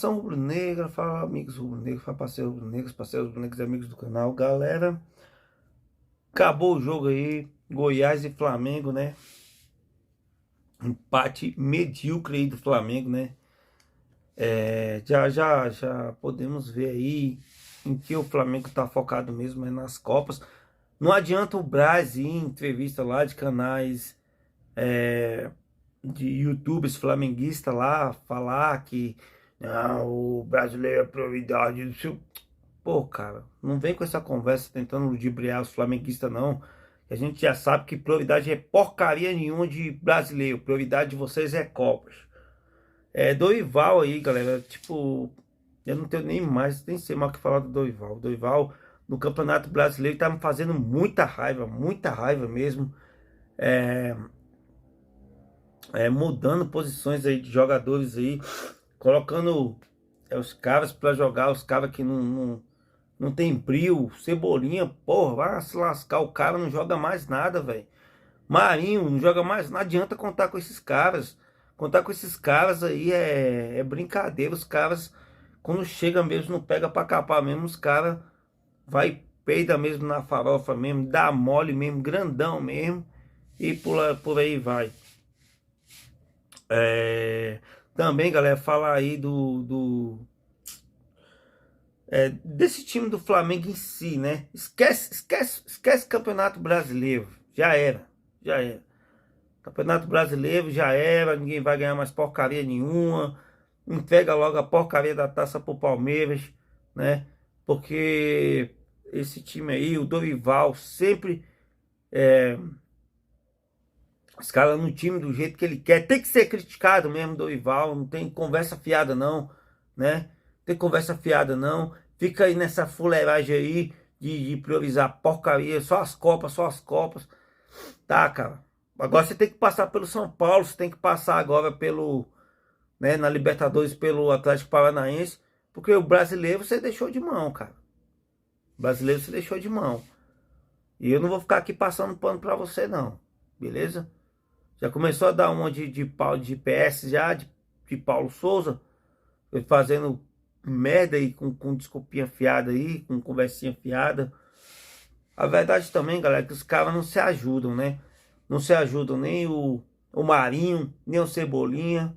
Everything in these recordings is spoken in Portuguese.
Nação Rubro-Negra, fala amigos rubro-negros, fala parceiros rubro-negros, amigos do canal. Galera, acabou o jogo aí, Goiás e Flamengo, né? Empate medíocre aí do Flamengo, né? Já podemos ver aí em que o Flamengo tá focado mesmo, é nas Copas. Não adianta o Braz ir em entrevista lá de canais de YouTubers flamenguistas lá falar que o brasileiro é prioridade do seu. Pô, cara, não vem com essa conversa tentando ludibriar os flamenguistas, não. A gente já sabe que prioridade é porcaria nenhuma de brasileiro. Prioridade de vocês é Copas. Dorival aí, galera. Tipo, eu não tenho nem sei mais o que falar do Dorival. O Dorival, no Campeonato Brasileiro, tá me fazendo muita raiva mesmo. Mudando posições aí de jogadores aí, colocando os caras pra jogar, os caras que não tem brio. Cebolinha, porra, vai se lascar, o cara não joga mais nada, velho. Marinho não joga mais, não adianta contar com esses caras. Contar com esses caras aí é brincadeira. Os caras, quando chega mesmo, não pega pra capar mesmo, os caras vai peida mesmo na farofa mesmo, dá mole mesmo, grandão mesmo, e por aí vai. Também, galera, falar aí desse time do Flamengo em si, né? Esquece Campeonato Brasileiro. Já era, já era. Campeonato Brasileiro já era, ninguém vai ganhar mais porcaria nenhuma. Entrega logo a porcaria da taça pro Palmeiras, né? Porque esse time aí, o Dorival, sempre escala no time do jeito que ele quer. Tem que ser criticado mesmo, Dorival. Não tem conversa fiada, não, né? Tem conversa fiada, não. Fica aí nessa fuleiragem aí de priorizar porcaria, só as Copas, só as Copas. Tá, cara. Agora você tem que passar pelo São Paulo, você tem que passar agora pelo, né, na Libertadores pelo Atlético Paranaense, porque o brasileiro você deixou de mão, cara. O brasileiro você deixou de mão. E eu não vou ficar aqui passando pano pra você, não. Beleza? Já começou a dar uma de PS já, de Paulo Souza, fazendo merda aí, com desculpinha fiada aí, com conversinha fiada. A verdade também, galera, é que os caras não se ajudam, né? Não se ajudam nem o Marinho, nem o Cebolinha.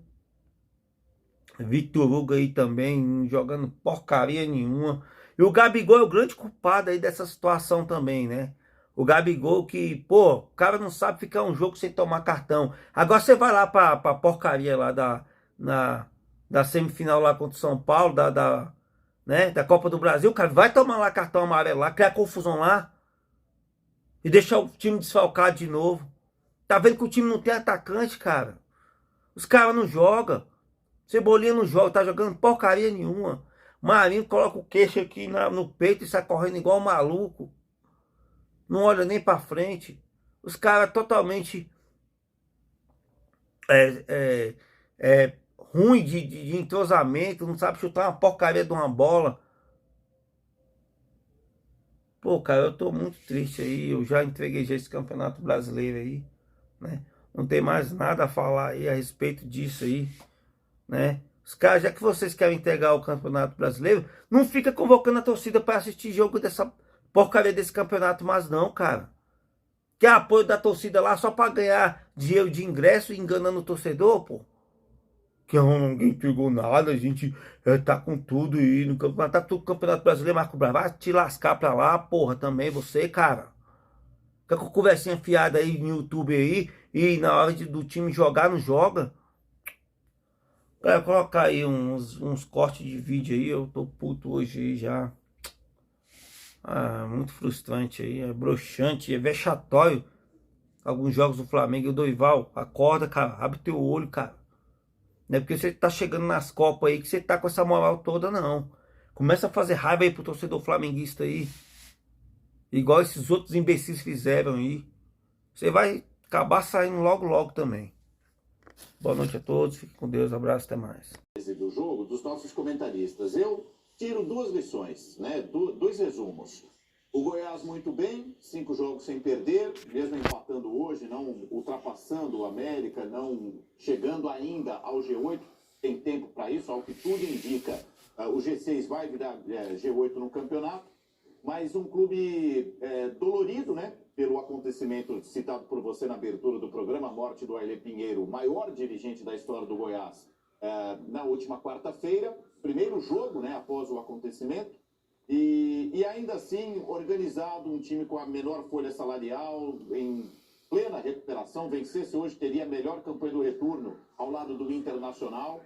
Vitor Hugo aí também, não jogando porcaria nenhuma. E o Gabigol é o grande culpado aí dessa situação também, né? O Gabigol que, pô, o cara não sabe ficar um jogo sem tomar cartão. Agora você vai lá pra porcaria lá da semifinal lá contra o São Paulo, né, da Copa do Brasil, cara, vai tomar lá cartão amarelo lá, criar confusão lá e deixar o time desfalcado de novo. Tá vendo que o time não tem atacante, cara? Os caras não jogam. Cebolinha não joga, tá jogando porcaria nenhuma. Marinho coloca o queixo aqui no peito e sai correndo igual um maluco. Não olha nem pra frente. Os caras totalmente ruim de entrosamento, não sabe chutar uma porcaria de uma bola. Pô, cara, eu tô muito triste aí. Eu já entreguei já esse campeonato brasileiro aí, né? Não tem mais nada a falar aí a respeito disso aí, né? Os caras, já que vocês querem entregar o Campeonato Brasileiro, não fica convocando a torcida para assistir jogo dessa porcaria desse campeonato, mas não, cara. Quer apoio da torcida lá só para ganhar dinheiro de ingresso e enganando o torcedor, pô? Que ninguém entregou nada, a gente tá com tudo aí no campeonato, tá tudo no Campeonato Brasileiro, Marco Braz, vai te lascar pra lá, porra, também você, cara. Fica com conversinha fiada aí no YouTube aí e na hora do time jogar, não joga. Cara, colocar aí uns cortes de vídeo aí, eu tô puto hoje aí já. Muito frustrante aí, é broxante, é vexatório. Alguns jogos do Flamengo e o Dorival, acorda, cara, abre teu olho, cara. Não é porque você tá chegando nas Copas aí que você tá com essa moral toda, não. Começa a fazer raiva aí pro torcedor flamenguista aí. Igual esses outros imbecis fizeram aí. Você vai acabar saindo logo, logo também. Boa noite a todos, fiquem com Deus, abraço, até mais. Do jogo, dos nossos comentaristas, eu tiro duas lições, né? Dois resumos. O Goiás muito bem, 5 jogos sem perder, mesmo empatando hoje, não ultrapassando o América, não chegando ainda ao G8, tem tempo para isso, ao que tudo indica. O G6 vai virar G8 no campeonato, mas um clube dolorido, né? Pelo acontecimento citado por você na abertura do programa, a morte do Ailê Pinheiro, o maior dirigente da história do Goiás, na última quarta-feira, primeiro jogo, né, após o acontecimento, e ainda assim organizado, um time com a menor folha salarial, em plena recuperação, vencesse hoje teria a melhor campanha do retorno ao lado do Internacional,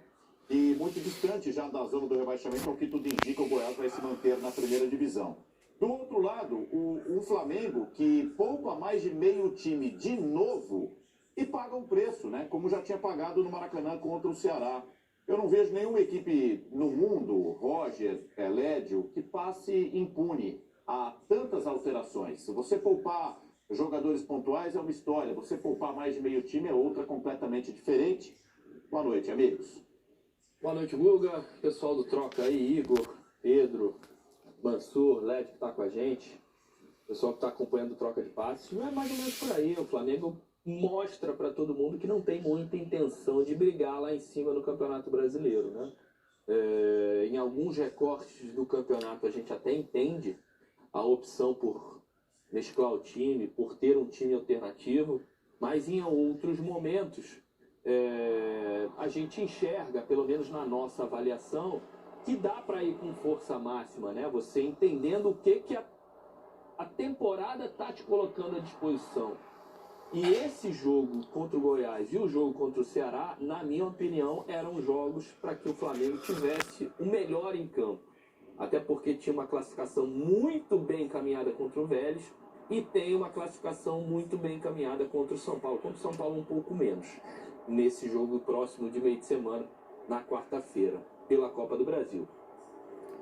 e muito distante já da zona do rebaixamento, ao que tudo indica, o Goiás vai se manter na primeira divisão. Do outro lado, o Flamengo, que poupa mais de meio time de novo e paga um preço, né? Como já tinha pagado no Maracanã contra o Ceará. Eu não vejo nenhuma equipe no mundo, Roger, Lédio, que passe impune a tantas alterações. Se você poupar jogadores pontuais é uma história, você poupar mais de meio time é outra completamente diferente. Boa noite, amigos. Boa noite, Guga, pessoal do Troca aí, Igor, Pedro, Mansur, Led que tá com a gente, pessoal que tá acompanhando o Troca de Passes. Não é mais ou menos por aí, o Flamengo mostra para todo mundo que não tem muita intenção de brigar lá em cima no Campeonato Brasileiro, né? Em alguns recortes do campeonato a gente até entende a opção por mesclar o time, por ter um time alternativo, mas em outros momentos a gente enxerga, pelo menos na nossa avaliação, que dá para ir com força máxima, né? Você entendendo o que a temporada tá te colocando à disposição. E esse jogo contra o Goiás e o jogo contra o Ceará, na minha opinião, eram jogos para que o Flamengo tivesse o melhor em campo. Até porque tinha uma classificação muito bem encaminhada contra o Vélez e tem uma classificação muito bem encaminhada contra o São Paulo. Contra o São Paulo um pouco menos, nesse jogo próximo de meio de semana, na quarta-feira, pela Copa do Brasil.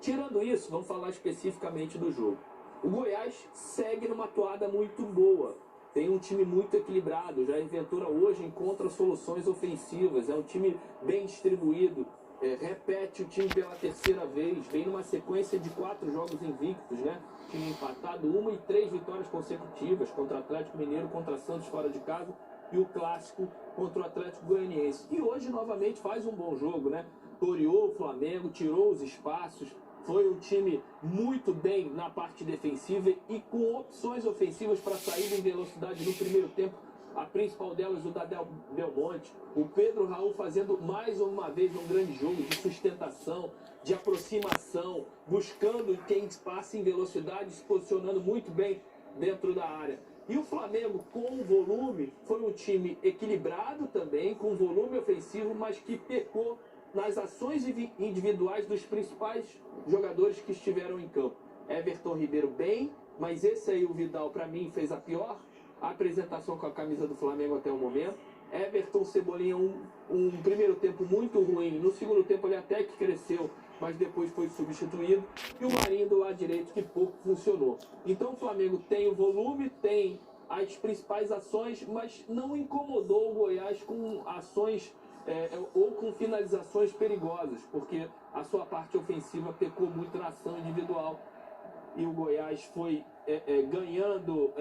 Tirando isso, vamos falar especificamente do jogo. O Goiás segue numa toada muito boa. Tem um time muito equilibrado. Já Ventura hoje encontra soluções ofensivas. É um time bem distribuído. Repete o time pela terceira vez. Vem numa sequência de 4 jogos invictos, né? Time empatado, 1 e 3 vitórias consecutivas contra o Atlético Mineiro, contra Santos fora de casa e o clássico contra o Atlético Goianiense. E hoje novamente faz um bom jogo, né? Toreou o Flamengo, tirou os espaços. Foi um time muito bem na parte defensiva e com opções ofensivas para saída em velocidade no primeiro tempo. A principal delas, o da Belmonte. O Pedro Raul fazendo mais uma vez um grande jogo de sustentação, de aproximação, buscando quem passa em velocidade, se posicionando muito bem dentro da área. E o Flamengo, com volume, foi um time equilibrado também, com volume ofensivo, mas que pecou nas ações individuais dos principais jogadores que estiveram em campo. Everton Ribeiro bem, mas esse aí, o Vidal, para mim, fez a pior apresentação com a camisa do Flamengo até o momento. Everton, Cebolinha, um primeiro tempo muito ruim. No segundo tempo ele até que cresceu, mas depois foi substituído. E o Marinho do lado direito, que pouco funcionou. Então o Flamengo tem o volume, tem as principais ações, mas não incomodou o Goiás com ações ou com finalizações perigosas, porque a sua parte ofensiva pecou muito na ação individual. E o Goiás foi ganhando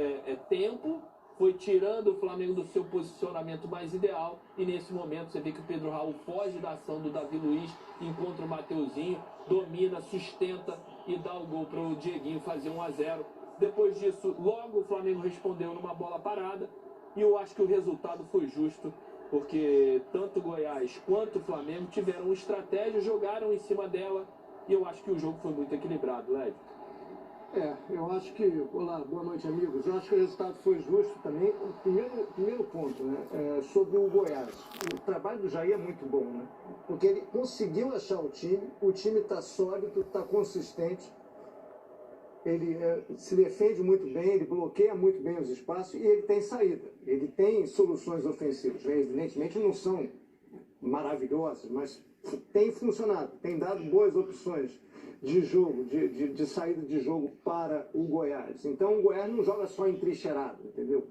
tempo, foi tirando o Flamengo do seu posicionamento mais ideal, e nesse momento você vê que o Pedro Raul foge da ação do Davi Luiz, encontra o Mateuzinho, domina, sustenta e dá o gol para o Dieguinho fazer 1-0. Depois disso, logo o Flamengo respondeu numa bola parada, e eu acho que o resultado foi justo, porque tanto o Goiás quanto o Flamengo tiveram uma estratégia, jogaram em cima dela, e eu acho que o jogo foi muito equilibrado, Led. Eu acho que... Olá, boa noite, amigos. Eu acho que o resultado foi justo também. O primeiro ponto, né, sobre o Goiás. O trabalho do Jair é muito bom, né? Porque ele conseguiu achar o time está sólido, está consistente, ele se defende muito bem, ele bloqueia muito bem os espaços e ele tem saída. Ele tem soluções ofensivas. Evidentemente não são maravilhosas, mas tem funcionado, tem dado boas opções de jogo, de saída de jogo para o Goiás. Então o Goiás não joga só entrincheirado, entendeu?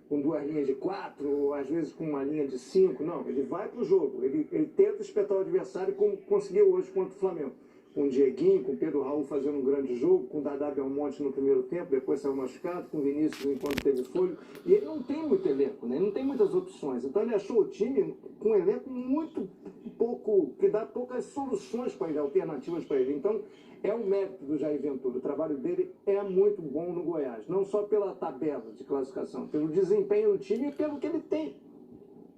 Com 2 linhas de 4, ou às vezes com uma linha de 5, não. Ele vai para o jogo, ele tenta espetar o adversário como conseguiu hoje contra o Flamengo. com o Dieguinho, com o Pedro Raul fazendo um grande jogo, com o Dadá Belmonte no primeiro tempo, depois saiu machucado, com o Vinícius enquanto teve fôlego. E ele não tem muito elenco, né? Ele não tem muitas opções. Então ele achou o time com um elenco muito pouco, que dá poucas soluções para ele, alternativas para ele. Então é um mérito do Jair Ventura. O trabalho dele é muito bom no Goiás, não só pela tabela de classificação, pelo desempenho do time e pelo que ele tem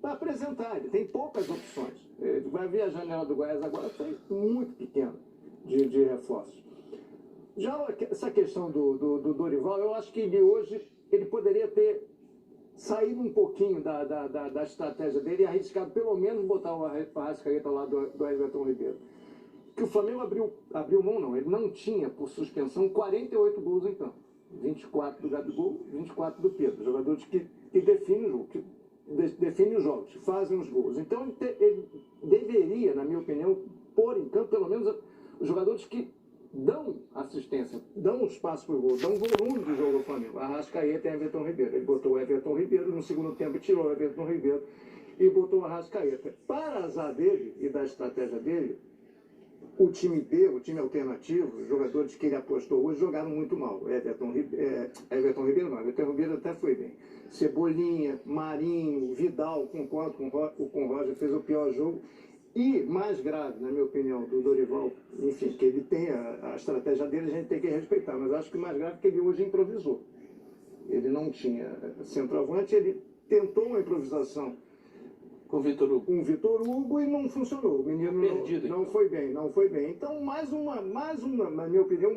para apresentar. Ele tem poucas opções. Ele vai ver a janela do Goiás agora, foi muito pequena de reforços. Já essa questão do Dorival, eu acho que hoje ele poderia ter saído um pouquinho da estratégia dele e arriscado pelo menos botar o Arrascaeta lá do Everton Ribeiro. Que o Flamengo abriu mão, não. Ele não tinha, por suspensão, 48 gols em campo. 24 do Gabigol, 24 do Pedro. Jogadores que definem o jogo, que definem os jogos, que fazem os gols. Então ele deveria, na minha opinião, pôr em campo pelo menos os jogadores que dão assistência, dão espaço para o gol, dão volume de jogo ao Flamengo. Arrascaeta e Everton Ribeiro. Ele botou o Everton Ribeiro no segundo tempo, tirou o Everton Ribeiro e botou o Arrascaeta. Para azar dele e da estratégia dele, o time B, o time alternativo, os jogadores que ele apostou hoje jogaram muito mal. Everton Ribeiro não, Everton Ribeiro até foi bem. Cebolinha, Marinho, Vidal, concordo com o Roger, fez o pior jogo. E mais grave, na minha opinião, do Dorival, enfim, que ele tem a estratégia dele, a gente tem que respeitar, mas acho que o mais grave é que ele hoje improvisou. Ele não tinha centroavante, ele tentou uma improvisação Com o Vitor Hugo. com o Vitor Hugo e não funcionou. O menino Perdido, não foi bem, não foi bem. Então, mais uma, na minha opinião,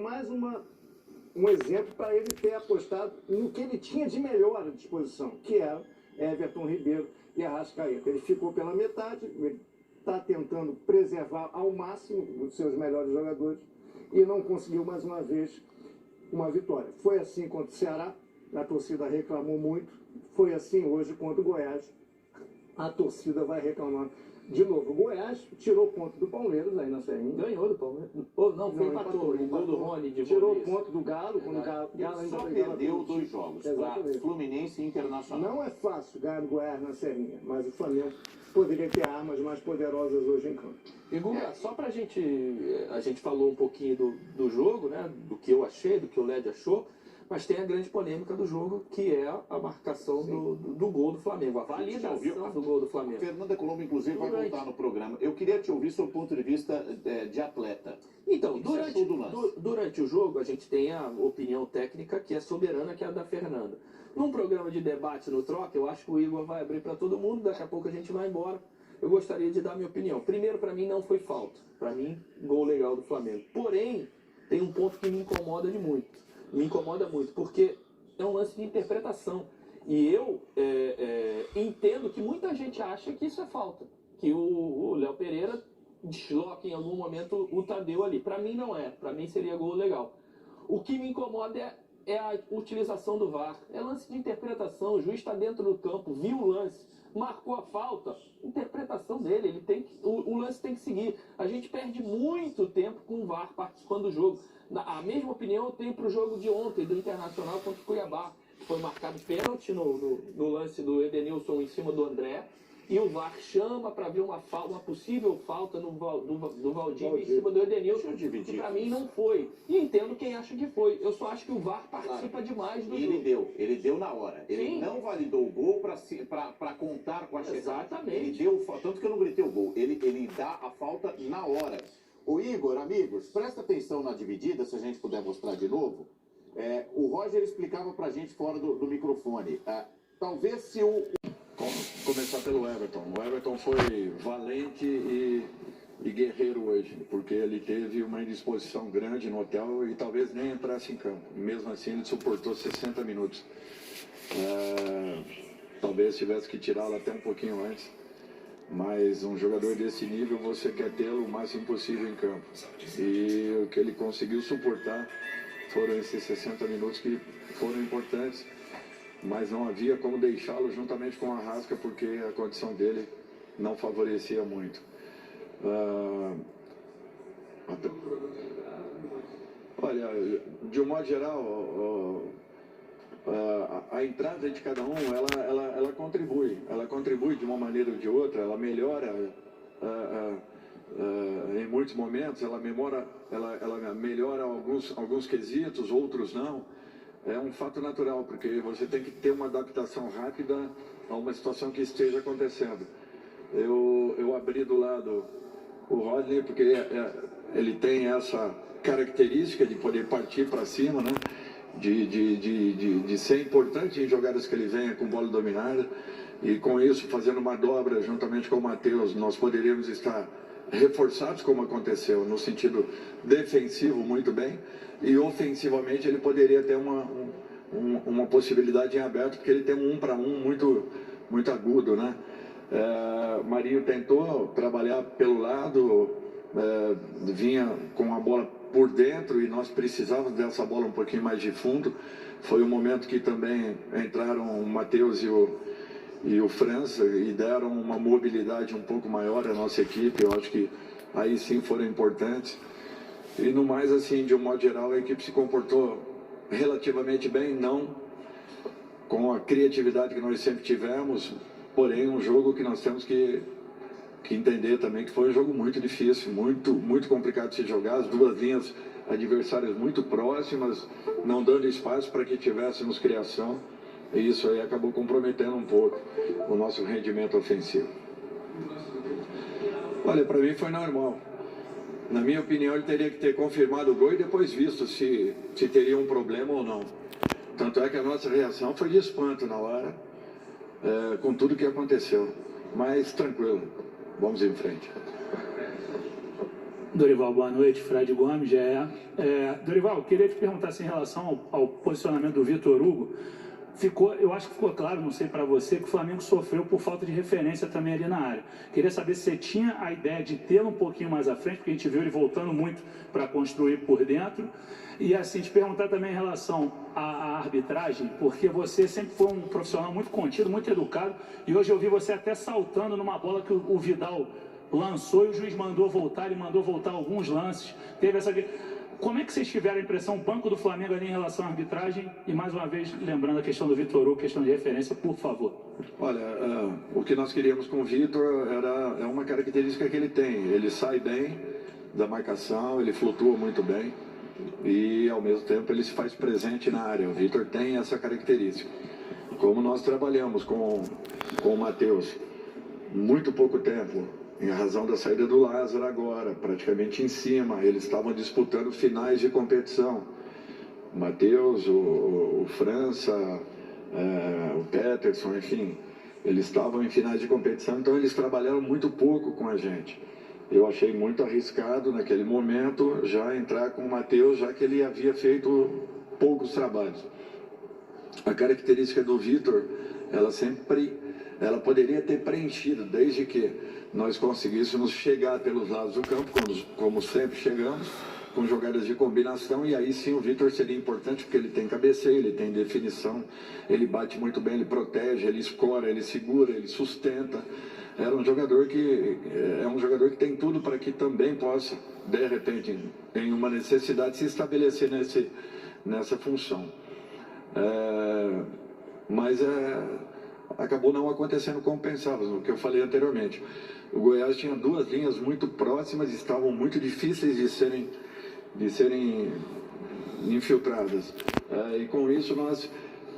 um exemplo para ele ter apostado no que ele tinha de melhor à disposição, que era Everton Ribeiro e Arrascaeta. Ele ficou pela metade, ele está tentando preservar ao máximo os seus melhores jogadores e não conseguiu mais uma vez uma vitória. Foi assim contra o Ceará, a torcida reclamou muito, foi assim hoje contra o Goiás, a torcida vai reclamar de novo. O Goiás tirou ponto do Palmeiras aí na Serrinha. Ganhou do Palmeiras. Ou não, foi empatou. O gol do Rony de tirou Boa ponto do Galo, quando o Galo Ele ainda só brigava perdeu pelo 2 título. jogos para Exatamente. Fluminense e Internacional. Não é fácil ganhar do Goiás na Serrinha, mas o Flamengo poderia ter armas mais poderosas hoje em campo. E Guga, só pra gente. A gente falou um pouquinho do jogo, né? Do que eu achei, do que o Led achou. Mas tem a grande polêmica do jogo, que é a marcação do gol do Flamengo, a validação do gol do Flamengo. Fernanda Colombo, inclusive, vai voltar no programa. Eu queria te ouvir sob o ponto de vista de atleta. Então, O que você achou do lance? durante o jogo, a gente tem a opinião técnica que é soberana, que é a da Fernanda. Num programa de debate no Troca, eu acho que o Igor vai abrir para todo mundo, daqui a pouco a gente vai embora. Eu gostaria de dar minha opinião. Primeiro, para mim, não foi falta. Para mim, gol legal do Flamengo. Porém, tem um ponto que me incomoda muito. Me incomoda muito, porque é um lance de interpretação. E eu entendo que muita gente acha que isso é falta. Que o Léo Pereira desloca em algum momento o Tadeu ali. Para mim não é. Para mim seria gol legal. O que me incomoda é a utilização do VAR. É lance de interpretação. O juiz está dentro do campo, viu o lance, marcou a falta. Interpretação dele. Ele tem que, o lance tem que seguir. A gente perde muito tempo com o VAR participando do jogo. A mesma opinião eu tenho para o jogo de ontem, do Internacional contra o Cuiabá. Foi marcado pênalti no lance do Edenilson em cima do André. E o VAR chama para ver uma possível falta do Valdívia em cima do Edenilson. Que para mim não foi. E entendo quem acha que foi. Eu só acho que o VAR participa demais do jogo. Ele deu na hora. Ele Sim. não validou o gol para contar com a chegada. Exatamente. Ele deu, tanto que eu não gritei o gol. Ele dá a falta na hora. O Igor, amigos, presta atenção na dividida, se a gente puder mostrar de novo. O Roger explicava pra gente fora do microfone. Talvez se o... Começar pelo Everton. O Everton foi valente e guerreiro hoje, porque ele teve uma indisposição grande no hotel e talvez nem entrasse em campo. Mesmo assim, ele suportou 60 minutos. Talvez tivesse que tirá-lo até um pouquinho antes. Mas um jogador desse nível, você quer tê-lo o máximo possível em campo. E o que ele conseguiu suportar foram esses 60 minutos que foram importantes. Mas não havia como deixá-lo juntamente com a Arrasca, porque a condição dele não favorecia muito. Olha, de um modo geral, a entrada de cada um, ela contribui de uma maneira ou de outra, ela melhora em muitos momentos, ela melhora alguns quesitos, outros não. É um fato natural, porque você tem que ter uma adaptação rápida a uma situação que esteja acontecendo. Eu abri do lado o Rodney, porque ele tem essa característica de poder partir para cima, né? De ser importante em jogadas que ele venha com bola dominada, e com isso, fazendo uma dobra juntamente com o Matheus, nós poderíamos estar reforçados, como aconteceu, no sentido defensivo muito bem, e ofensivamente ele poderia ter uma possibilidade em aberto, porque ele tem um 1 para 1 muito agudo, né? Marinho tentou trabalhar pelo lado, vinha com a bola por dentro e nós precisávamos dessa bola um pouquinho mais de fundo. Foi um momento que também entraram o Matheus e o França e deram uma mobilidade um pouco maior à nossa equipe. Eu acho que aí sim foram importantes. E no mais, assim, de um modo geral, a equipe se comportou relativamente bem, não com a criatividade que nós sempre tivemos, porém um jogo que nós temos que entender também que foi um jogo muito difícil, muito complicado de se jogar, as duas linhas adversárias muito próximas, não dando espaço para que tivéssemos criação, e isso aí acabou comprometendo um pouco o nosso rendimento ofensivo. Olha, para mim foi normal. Na minha opinião, ele teria que ter confirmado o gol e depois visto se teria um problema ou não. Tanto é que a nossa reação foi de espanto na hora, com tudo que aconteceu. Mas tranquilo, vamos em frente. Dorival, boa noite. Fred Gomes, GE. Dorival, queria te perguntar assim, em relação ao posicionamento do Vitor Hugo. Eu acho que ficou claro, não sei para você, que o Flamengo sofreu por falta de referência também ali na área. Queria saber se você tinha a ideia de tê-lo um pouquinho mais à frente, porque a gente viu ele voltando muito para construir por dentro. E assim, te perguntar também em relação à arbitragem, porque você sempre foi um profissional muito contido, muito educado, e hoje eu vi você até saltando numa bola que o Vidal lançou e o juiz mandou voltar, ele mandou voltar alguns lances. Teve essa... Como é que vocês tiveram a impressão, o banco do Flamengo ali em relação à arbitragem? E mais uma vez, lembrando a questão do Vitor Hugo, questão de referência, por favor. Olha, o que nós queríamos com o Vitor é uma característica que ele tem. Ele sai bem da marcação, ele flutua muito bem e ao mesmo tempo ele se faz presente na área. O Vitor tem essa característica. Como nós trabalhamos com o Matheus muito pouco tempo, em razão da saída do Lázaro agora, praticamente em cima, eles estavam disputando finais de competição. O Matheus, o França, o Peterson, enfim, eles estavam em finais de competição, então eles trabalharam muito pouco com a gente. Eu achei muito arriscado naquele momento já entrar com o Matheus, já que ele havia feito poucos trabalhos. A característica do Vitor, ela poderia ter preenchido, desde que nós conseguíssemos chegar pelos lados do campo, como sempre chegamos, com jogadas de combinação, e aí sim o Vitor seria importante, porque ele tem cabeceio, ele tem definição, ele bate muito bem, ele protege, ele escora, ele segura, ele sustenta. É um jogador que tem tudo para que também possa, de repente, em uma necessidade, se estabelecer nessa função. Mas acabou não acontecendo como pensávamos, o que eu falei anteriormente. O Goiás tinha duas linhas muito próximas, estavam muito difíceis de serem infiltradas. E com isso nós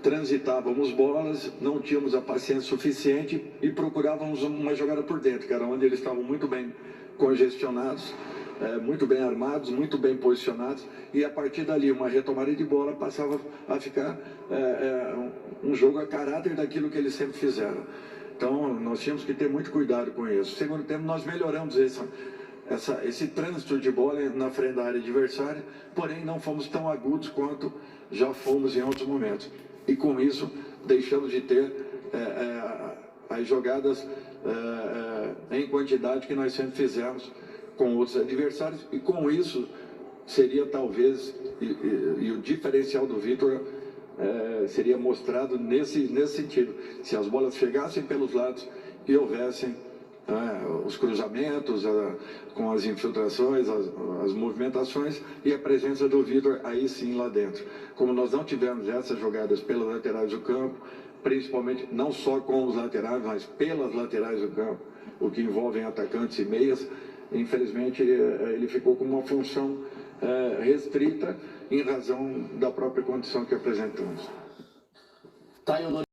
transitávamos bolas, não tínhamos a paciência suficiente e procurávamos uma jogada por dentro, que era onde eles estavam muito bem congestionados, muito bem armados, muito bem posicionados, e a partir dali uma retomada de bola passava a ficar um jogo a caráter daquilo que eles sempre fizeram. Então nós tínhamos que ter muito cuidado com isso. Segundo tempo nós melhoramos esse trânsito de bola na frente da área adversária, porém não fomos tão agudos quanto já fomos em outros momentos. E com isso deixamos de ter as jogadas em quantidade que nós sempre fizemos com outros adversários, e com isso seria talvez, e o diferencial do Vitor seria mostrado nesse sentido. Se as bolas chegassem pelos lados e houvessem os cruzamentos, com as infiltrações, as movimentações e a presença do Vitor aí sim lá dentro. Como nós não tivemos essas jogadas pelas laterais do campo, principalmente não só com os laterais, mas pelas laterais do campo, o que envolve atacantes e meias, infelizmente, ele ficou com uma função restrita em razão da própria condição que apresentamos. Tá aí o